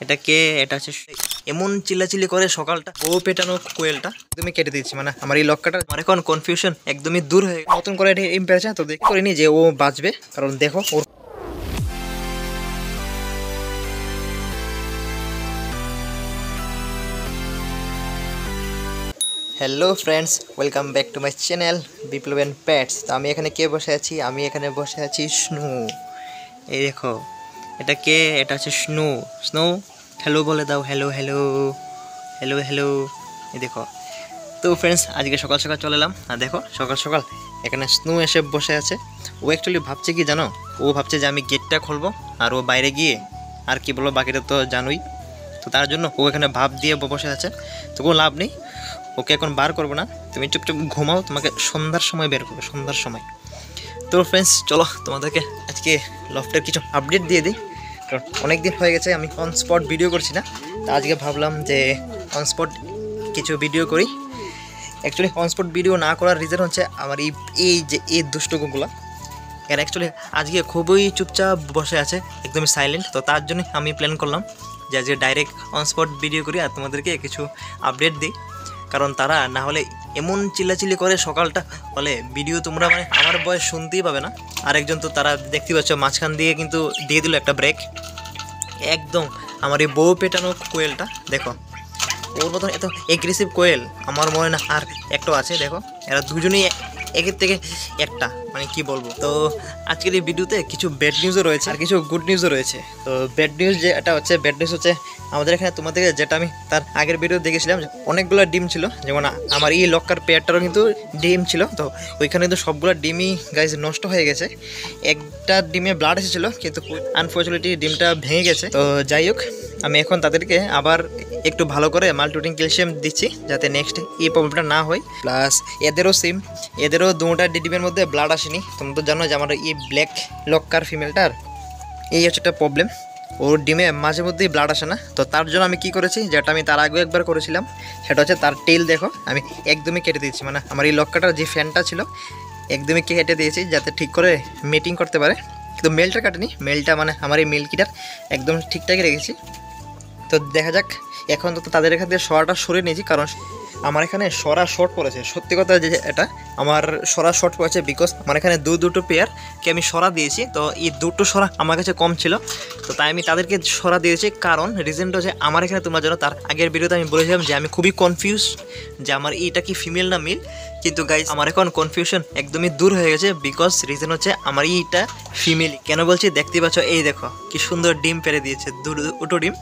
এটা কে? এটা হচ্ছে এমন চিল্লাচিল্লি করে সকালটা ও পেটানো কোয়েলটা একদমই কেটে দিচ্ছি। মানে আমার এই লক্কাটা আমার এখন কনফিউশন একদমই দূর হয়ে নতুন করে এম পেয়েছে। তো দেখি করিনি যে ও বাঁচবে, কারণ দেখো ওর hello friends, welcome back to my channel Biplob and pets. তো আমি এখানে কে বসে আছি? আমি এখানে বসে আছি স্নো। এই দেখো এটা কে? এটা হচ্ছে স্নো। স্নো হ্যালো বলে দাও, হ্যালো হ্যালো হ্যালো হ্যালো। এই দেখো। তো ফ্রেন্ডস, আজকে সকাল সকাল চলে এলাম। আর দেখো সকাল সকাল এখানে স্নো এসে বসে আছে। ও অ্যাকচুয়ালি ভাবছে কি জানো? ও ভাবছে যে আমি গেটটা খুলবো আর ও বাইরে গিয়ে আর কি বলবো, বাকিটা তো জানোই। তো তার জন্য ও এখানে ভাব দিয়ে বসে আছে। তো কোনো লাভ নেই, ওকে এখন বার করবো না। তুমি চুপচাপ ঘুমাও, তোমাকে সন্ধ্যার সময় বের করবে, সন্ধ্যার সময়। তো ফ্রেন্ডস চলো তোমাদেরকে আজকে লফটের কিছু আপডেট দিয়ে দিই, কারণ অনেক দিন হয়ে গেছে আমি অন স্পট ভিডিও করছি না। তো আজকে ভাবলাম যে অন স্পট কিছু ভিডিও করি। অ্যাকচুয়ালি অন স্পট ভিডিও না করার রিজন হচ্ছে আমার এই দুষ্টগুলো এরা অ্যাকচুয়ালি আজকে খুবই চুপচাপ বসে আছে, একদমই সাইলেন্ট। তো তার জন্যই আমি প্ল্যান করলাম যে আজকে ডাইরেক্ট অন স্পট ভিডিও করি আর তোমাদেরকে কিছু আপডেট দিই, কারণ তারা না হলে এমন চিল্লাচিল্লি করে সকালটা, হলে ভিডিও তোমরা মানে আমার বয়স শুনতেই পাবে না। আরেকজন তো তারা দেখতে পাচ্ছ মাঝখান দিয়ে কিন্তু দিয়ে দিল একটা ব্রেক। একদম আমার এই বউ পেটানো কোয়েলটা দেখো, ওর মতন এত এগ্রেসিভ কোয়েল আমার মনে না আর একটা আছে। দেখো এরা দুজনেই একের থেকে একটা, মানে কি বলবো। তো আজকের এই ভিডিওতে কিছু ব্যাড নিউজও রয়েছে আর কিছু গুড নিউজও রয়েছে। তো ব্যাড নিউজ যেটা হচ্ছে, ব্যাড নিউজ হচ্ছে আমাদের এখানে তোমাদেরকে যেটা আমি তার আগের ভিডিও দেখেছিলাম, অনেকগুলো ডিম ছিল। যেমন আমার এই লক্কার পেয়ারটারও কিন্তু ডিম ছিল। তো ওইখানে কিন্তু সবগুলো ডিমই গাইজ নষ্ট হয়ে গেছে। একটা ডিমে ব্লাড এসেছিলো, কিন্তু আনফর্চুনেটলি ডিমটা ভেঙে গেছে। তো যাই হোক, আমি এখন তাদেরকে আবার একটু ভালো করে মাল্টিপ্রোটিন ক্যালসিয়াম দিচ্ছি, যাতে নেক্সট এই প্রবলেমটা না হয়। প্লাস এদেরও সেম, এদেরও দুটা ডিমের মধ্যে ব্লাড আসেনি। তোমরা তো জানো যে আমার এই ব্ল্যাক লক্কার ফিমেলটার এই হচ্ছে একটা প্রবলেম, ওর ডিমে মাঝে মধ্যেই ব্লাড আসে না। তো তার জন্য আমি কি করেছি, যেটা আমি তার আগেও একবার করেছিলাম, সেটা হচ্ছে তার টেল দেখো আমি একদমই কেটে দিয়েছি। মানে আমার এই লক্কাটার যে ফ্যানটা ছিল একদমই কেটে দিয়েছি, যাতে ঠিক করে মিটিং করতে পারে। কিন্তু মেলটা কাটেনি, মেলটা মানে আমার এই মিল্কিটার একদম ঠিকঠাকই রেখেছি। তো দেখা যাক, এখন তো তাদের এখান থেকে সরাটা সরিয়ে নিয়েছি, কারণ আমার এখানে সরা শর্ট পড়েছে। সত্যি কথা যে এটা আমার সরা শর্ট পড়েছে, বিকজ আমার এখানে দুটো পেয়ারকে আমি সরা দিয়েছি। তো এই দুটো সরা আমার কাছে কম ছিল, তো তাই আমি তাদেরকে সরা দিয়েছি। কারণ রিজনটা হচ্ছে আমার এখানে তোমরা জানো তার আগের ভিডিওতে আমি বলেছিলাম যে আমি খুবই কনফিউজ যে আমার এইটা কি ফিমেল না মেল। কিন্তু গাইজ আমার এখন কনফিউশন একদমই দূর হয়ে গেছে, বিকজ রিজন হচ্ছে আমার এইটা ফিমেল। কেন বলছি দেখতে পাচ্ছ, এই দেখো কি সুন্দর ডিম পেরে দিয়েছে, দুটো ডিম।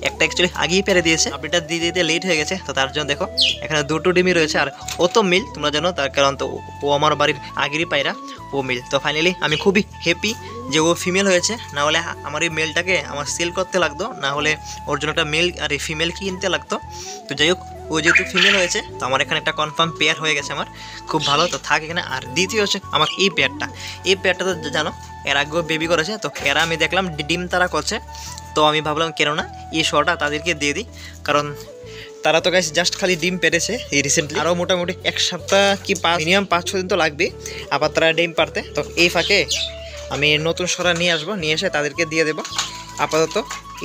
একটা অ্যাকচুয়ালি আগেই পেরে দিয়েছে, আপডেটটা দিয়ে দিতে লেট হয়ে গেছে। তো তার জন্য দেখো এখানে দুটো ডিমই রয়েছে, আর ও তো মিল তোমরা জানো, তার কারণ তো ও আমার বাড়ির আগেরই পায়রা, ও মিল। তো ফাইনালি আমি খুবই হ্যাপি যে ও ফিমেল হয়েছে, না হলে আমার এই মেলটাকে আমার সেল করতে লাগতো, না হলে ওর জন্য একটা মেল আর এই ফিমেল কিনতে লাগতো। তো যাই হোক, ও যেহেতু ফিমেল হয়েছে তো আমার এখানে একটা কনফার্ম পেয়ার হয়ে গেছে, আমার খুব ভালো। তো থাক এখানে। আর দ্বিতীয় হচ্ছে আমার এই পেয়ারটা তো জানো এর আগেও বেবি করেছে। তো এরা আমি দেখলাম ডিম তারা করছে, তো আমি ভাবলাম কেননা এই শোটা তাদেরকে দিয়ে দিই, কারণ তারা তো গাইস জাস্ট খালি ডিম পেরেছে এই রিসেন্টলি। আরও মোটামুটি এক সপ্তাহ কি মিনিমাম 5-6 দিন তো লাগবে আবার তারা ডিম পারতে। তো এই ফাঁকে আমি নতুন সরা নিয়ে আসবো, নিয়ে এসে তাদেরকে দিয়ে দেবো। আপাতত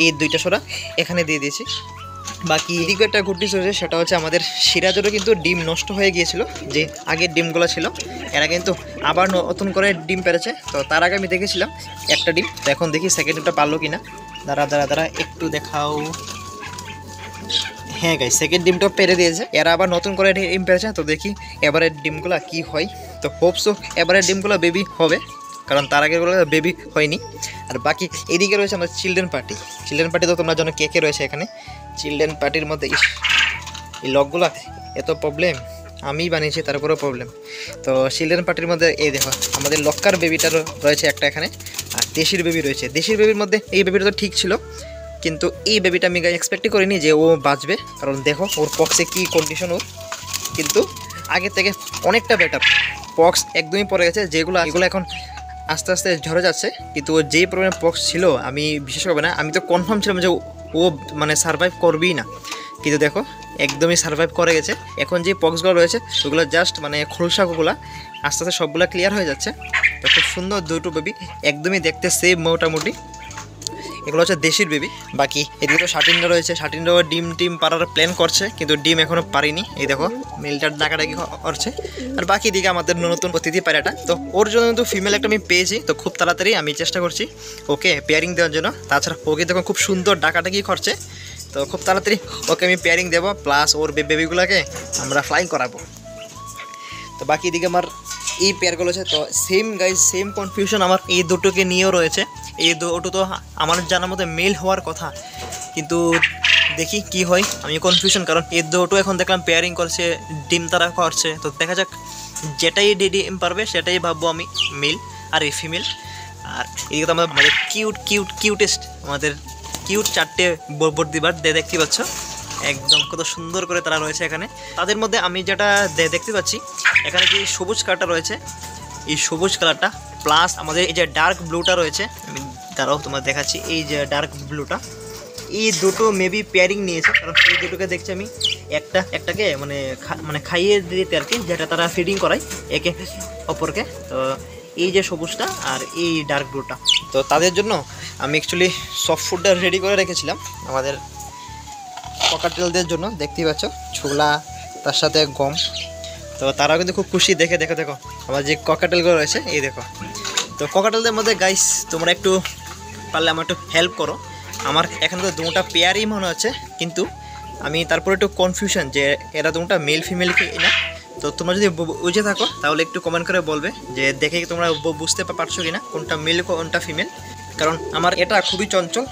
এই দুইটা সরা এখানে দিয়ে দিয়েছি। বাকি এদিকে একটা গুড নিউজ হয়েছে, সেটা হচ্ছে আমাদের সিরাজেরও কিন্তু ডিম নষ্ট হয়ে গিয়েছিল, যে আগের ডিমগুলো ছিল এরা কিন্তু আবার নতুন করে ডিম পেরেছে। তো তার আগে আমি দেখেছিলাম একটা ডিম, তো এখন দেখি সেকেন্ড ডিমটা পারলো কি না। দাঁড়া একটু দেখাও। হ্যাঁ গাই, সেকেন্ড ডিমটা পেরে দিয়েছে, এরা আবার নতুন করে ডিম পেরেছে। তো দেখি এবারের ডিমগুলো কি হয়। তো হোপসো এবারের ডিমগুলো বেবি হবে, কারণ তার আগেরগুলো বেবি হয়নি। আর বাকি এদিকে রয়েছে আমাদের চিলড্রেন পার্টি। তো তোমরা জানো কে রয়েছে এখানে। চিলড্রেন পার্টির মধ্যে এই লকগুলো এত প্রবলেম, আমিই বানিয়েছি তারপরেও প্রবলেম। তো চিলড্রেন পার্টির মধ্যে এই দেখো আমাদের লক্কার বেবিটারও রয়েছে একটা এখানে, আর দেশির বেবি রয়েছে। দেশির বেবির মধ্যে এই বেবিটা তো ঠিক ছিল, কিন্তু এই বেবিটা আমি এক্সপেক্টই করিনি যে ও বাঁচবে, কারণ দেখো ওর পক্সে কী কন্ডিশন ওর, কিন্তু আগের থেকে অনেকটা বেটার। পক্স একদমই পড়ে গেছে, এগুলো এখন আস্তে আস্তে ঝরে যাচ্ছে। কিন্তু ও যেই পরিমাণে পক্স ছিল আমি বিশেষ করবে না, আমি তো কনফার্ম ছিলাম যে ও মানে সারভাইভ করবেই না, কিন্তু দেখো একদমই সারভাইভ করে গেছে। এখন যে পক্সগুলো রয়েছে ওগুলো জাস্ট মানে খোলসাগুলো আস্তে আস্তে সবগুলো ক্লিয়ার হয়ে যাচ্ছে। তো খুব সুন্দর দুটো বেবি, একদমই দেখতে সেম মোটামুটি। এগুলো হচ্ছে দেশির বেবি। বাকি এদিকে তো শাটিনটা রয়েছে, শাটিনটাও ডিম টিম পাড়ার প্ল্যান করছে, কিন্তু ডিম এখনও পারিনি। এই দেখো মেলটার ডাকাডাকি করছে। আর বাকি দিকে আমাদের নতুন অতিথি পায়রাটা, তো ওর জন্য কিন্তু ফিমেল একটা আমি পেয়েছি, তো খুব তাড়াতাড়ি আমি চেষ্টা করছি ওকে পেয়ারিং দেওয়ার জন্য। তাছাড়া ওকে দেখো খুব সুন্দর ডাকাডাকি করছে, তো খুব তাড়াতাড়ি ওকে আমি পেয়ারিং দেবো, প্লাস ওর বেবিগুলোকে আমরা ফ্লাইং করাবো। তো বাকি দিকে আমার এই পেয়ারগুলো আছে। তো সেম গাইজ, সেম কনফিউশন আমার এই দুটোকে নিয়েও রয়েছে। এই দুটো তো আমার জানার মতো মেল হওয়ার কথা, কিন্তু দেখি কি হয়, আমি কনফিউশন। কারণ এই দুটো এখন দেখলাম পেয়ারিং করছে, ডিম তারা করছে, তো দেখা যাক যেটাই ডিম পারবে সেটাই ভাববো আমি মেল আর এই ফিমেল। আর এদিকে তো আমাদের কিউটেস্ট আমাদের কিউট 4টে বর্দিবার দেখতে পাচ্ছ, একদম কত সুন্দর করে তারা রয়েছে এখানে। তাদের মধ্যে আমি যেটা দেখতে পাচ্ছি এখানে যে সবুজ কালারটা রয়েছে, এই সবুজ কালারটা প্লাস আমাদের এই যে ডার্ক ব্লুটা রয়েছে, আমি তারাও তোমার দেখাচ্ছি। এই যে ডার্ক ব্লুটা, এই দুটো মেবি পেয়ারিং নিয়েছে, কারণ এই দুটোকে দেখছি আমি একটাকে মানে খাইয়ে দিতে আর কি, যেটা তারা ফিডিং করায় একে অপরকে। তো এই যে সবুজটা আর এই ডার্ক ব্লুটা, তো তাদের জন্য আমি অ্যাকচুয়ালি সফট ফুডটা রেডি করে রেখেছিলাম আমাদের ককাটেলদের জন্য। দেখতেই পাচ্ছ ছোলা, তার সাথে গম। তো তারাও কিন্তু খুব খুশি দেখে। দেখো আমার যে ককাটেলগুলো রয়েছে, এই দেখো। তো ককাটেলদের মধ্যে গাইস তোমরা একটু পারলে আমার একটু হেল্প করো। আমার এখানে তো দুটা পেয়ারই মনে হচ্ছে, কিন্তু আমি তারপরে একটু কনফিউশন যে এরা দুটা মেল ফিমেল কি না। তো তোমরা যদি বুঝে থাকো তাহলে একটু কমেন্ট করে বলবে যে দেখে তোমরা বুঝতে পারছো কি না কোনটা মেল কোনটা ফিমেল। কারণ আমার এটা খুবই চঞ্চল,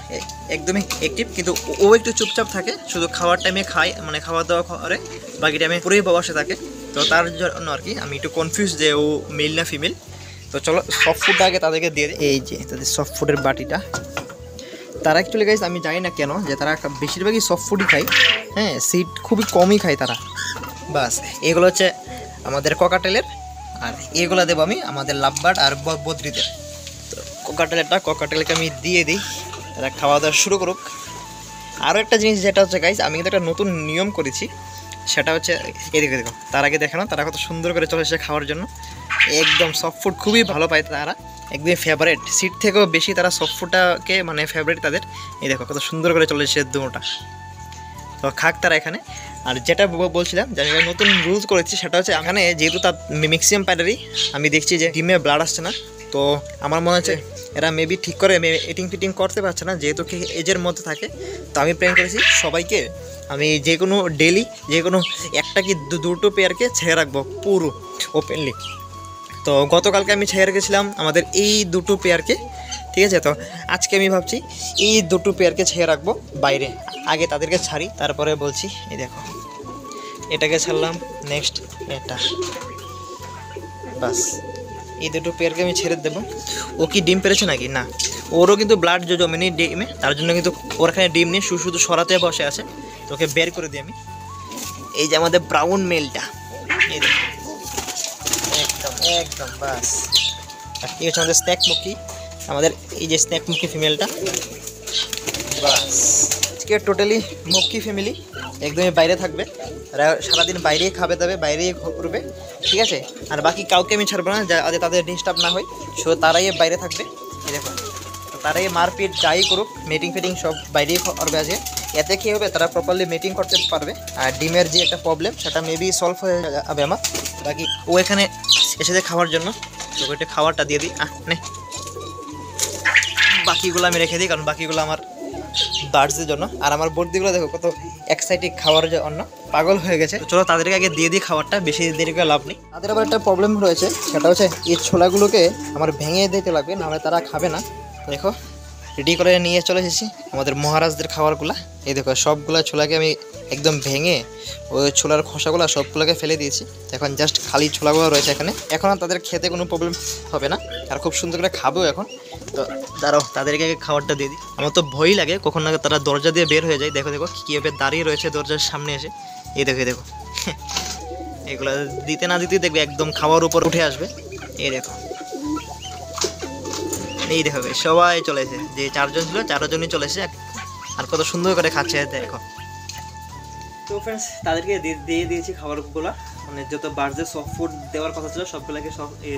একদমই অ্যাক্টিভ, কিন্তু ও একটু চুপচাপ থাকে, শুধু খাওয়ার টাইমে খায়, মানে খাওয়া দাওয়া করে, বাকি টাইমে পুরোই বসে থাকে। তো তার জন্য আর কি আমি একটু কনফিউজ যে ও মেল না ফিমেল। তো চলো সফট ফুডটা আগে তাদেরকে দিয়ে দিই। এই যে তাদের সফট ফুডের বাটিটা, তারা অ্যাকচুয়ালি গাইস আমি জানি না কেন যে তারা বেশিরভাগই সফট ফুডই খায়, হ্যাঁ সিড খুবই কমই খায় তারা। বাস এগুলো হচ্ছে আমাদের ককাটেলের, আর এগুলো দেবো আমি আমাদের লাভবার্ড আর বদ্রিদের। তো ককাটেলকে আমি দিয়ে দিই, তারা খাওয়া দাওয়া শুরু করুক। আরও একটা জিনিস যেটা হচ্ছে গাইস, আমি কিন্তু একটা নতুন নিয়ম করেছি, সেটা হচ্ছে এদিকে দেখো, তার আগে দেখে না তারা কত সুন্দর করে চলে এসেছে খাওয়ার জন্য। একদম সফট ফুড খুবই ভালো পায় তারা, একদমই ফেভারেট, সিট থেকেও বেশি তারা সফট ফুডটাকে মানে ফেভারিট তাদের। এই দেখো কত সুন্দর করে চলে এসেছে দুটা, তো খাক তারা এখানে। আর যেটা বলছিলাম যে আমি নতুন রুলস করেছি, সেটা হচ্ছে এখানে যেহেতু তার ম্যাক্সিমাম প্যাডারই আমি দেখছি যে ডিমে ব্লাড আসছে না, তো আমার মনে হচ্ছে এরা মেবি ঠিক করে এটিং ফিটিং করতে পারছে না, যেহেতু কি এজের মধ্যে থাকে। তো আমি প্ল্যান করেছি সবাইকে আমি যে কোনো ডেলি যে কোনো একটা কি দুটো পেয়ারকে ছেড়ে রাখবো পুরো ওপেনলি। তো গতকালকে আমি ছেড়ে রেখেছিলাম আমাদের এই দুটো পেয়ারকে, ঠিক আছে। তো আজকে আমি ভাবছি এই দুটো পেয়ারকে ছেড়ে রাখবো বাইরে, আগে তাদেরকে ছাড়ি তারপরে বলছি। এই দেখো এটাকে ছাড়লাম, নেক্সট এটা, বাস এই দুটো পেয়ারকে আমি ছেড়ে দেবো। ও কি ডিম পেরেছে নাকি না, ওরও কিন্তু ব্লাড জমেনি ডিমে, তার জন্য কিন্তু ওর এখানে ডিম নিয়ে শুধু সরাতে বসে আছে। তো ওকে বের করে দিই আমি। এই যে আমাদের ব্রাউন মেলটা, এই দেখো একদম একদম বাস। এই হচ্ছে আমাদের স্ন্যাক মুখী, আমাদের এই যে স্ন্যাক মুখী ফিমেলটা, বাস। আজকে টোটালি মুখী ফ্যামিলি একদমই বাইরে থাকবে, তারা সারাদিন বাইরেই খাবে দাবে, বাইরেই ঘুরবে, ঠিক আছে। আর বাকি কাউকে আমি ছাড়বো না যাতে তাদের ডিস্টার্ব না হয়, সো তারাই বাইরে থাকবে। এই দেখো তারাই মারপিট যাই করুক, মিটিং ফিটিং সব বাইরেই করবে আজকে। এতে কী হবে, তারা প্রপারলি মিটিং করতে পারবে, আর ডিমের যে একটা প্রবলেম সেটা মেবি সলভ হয়ে যাবে আমার। বাকি ও এখানে এসেছে খাওয়ার জন্য, তো ওইটা খাবারটা দিয়ে দিই। নে বাকিগুলো আমি রেখে দিই, কারণ বাকিগুলো আমার বার্ডসের জন্য। আর আমার বর্দিগুলো দেখো কত এক্সাইটেড খাওয়ার জন্য, পাগল হয়ে গেছে। চলো তাদেরকে আগে দিয়ে দিই খাবারটা, বেশি দেরি করে লাভ নেই। তাদের আবার একটা প্রবলেম রয়েছে, সেটা হচ্ছে এই ছোলাগুলোকে আমার ভেঙে দিতে লাগবে, নাহলে তারা খাবে না। দেখো রেডি করে নিয়ে চলে এসেছি আমাদের মহারাজদের খাবারগুলো। এই দেখো সবগুলা ছোলাকে আমি একদম ভেঙে ওই ছোলার খোসাগুলো সবগুলোকে ফেলে দিয়েছি। এখন জাস্ট খালি ছোলাগুলো রয়েছে এখানে। এখন আর তাদের খেতে কোনো প্রবলেম হবে না, আর খুব সুন্দর করে খাবেও এখন। তো দাঁড়াও তাদেরকে আগে খাবারটা দিয়ে দিই। আমার তো ভয়ই লাগে কখন না তারা দরজা দিয়ে বের হয়ে যায়। দেখো দেখো কীভাবে দাঁড়িয়ে রয়েছে দরজার সামনে এসে। এই দেখো দেখো এগুলো দিতে না দিতেই দেখবে একদম খাওয়ার উপর উঠে আসবে। এই দেখো এই দেখো সবাই চলে এসে, যে চারজন ছিল চারজনই চলে এসে, আর কত সুন্দর করে খাচ্ছে দেখো। তো ফ্রেন্ডস তাদেরকে দিয়ে দিয়েছি খাবারগুলো। মানে যত বার্ডসে সফট ফুড দেওয়ার কথা ছিল সবগুলোকে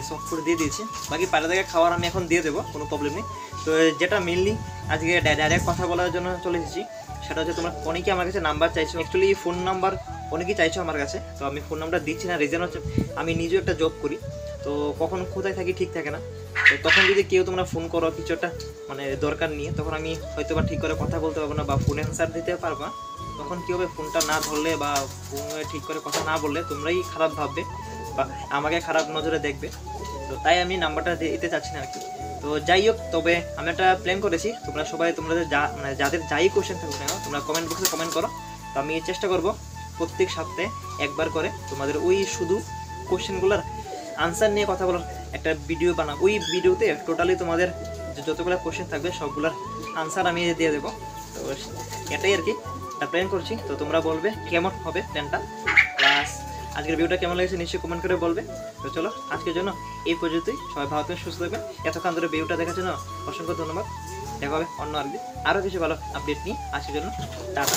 সফট ফুড দিয়ে দিয়েছি। বাকি পায়রাদেরকে খাওয়ার আমি এখন দিয়ে দেবো, কোনো প্রবলেম নেই। তো যেটা মেনলি আজকে ডাইরেক্ট কথা বলার জন্য চলে এসেছি সেটা হচ্ছে তোমরা অনেকে আমার কাছে নাম্বার চাইছো, অ্যাকচুয়ালি ফোন নাম্বার অনেকেই চাইছো আমার কাছে। তো আমি ফোন নাম্বার দিচ্ছি না, রিজন হচ্ছে আমি নিজেও একটা জব করি, তো কখন কোথায় থাকি ঠিক থাকে না। তো তখন যদি কেউ তোমরা ফোন করো কিছু একটা মানে দরকার নিয়ে, তখন আমি হয়তো বা ঠিক করে কথা বলতে পারবো না বা ফোনে অ্যান্সার দিতে পারবো না। তখন কী হবে, ফোনটা না ধরলে বা ফোনে ঠিক করে কথা না বললে তোমরাই খারাপ ভাববে বা আমাকে খারাপ নজরে দেখবে। তো তাই আমি নাম্বারটা দিতে চাচ্ছি না আর কি। তো যাই হোক, তবে আমি একটা প্ল্যান করেছি, তোমরা সবাই তোমাদের মানে যাদের যাই কোয়েশ্চেন থাকুক না তোমরা কমেন্ট বক্সে কমেন্ট করো। তো আমি চেষ্টা করব প্রত্যেক সপ্তাহে একবার করে তোমাদের ওই শুধু কোয়েশ্চেনগুলোর আনসার নিয়ে কথা বলার একটা ভিডিও বানাবো। ওই ভিডিওতে টোটালি তোমাদের যতগুলো কোয়েশ্চেন থাকবে সবগুলোর আনসার আমি দিয়ে দেবো। তো এটাই আর কি একটা প্ল্যান করছি। তো তোমরা বলবে কেমন হবে প্ল্যানটা, প্লাস আজকের ভিডিওটা কেমন লেগেছে নিশ্চয়ই কমেন্ট করে বলবে। তো চলো আজকের জন্য এই পর্যন্তই, সবাই ভালো থাকবেন, সুস্থ থাকবেন। এতক্ষণ ধরে ভিডিওটা দেখার জন্য অসংখ্য ধন্যবাদ। দেখা হবে অন্য আরেকদিন আরও কিছু ভালো আপডেট নিয়ে। আজকের জন্য টাটা।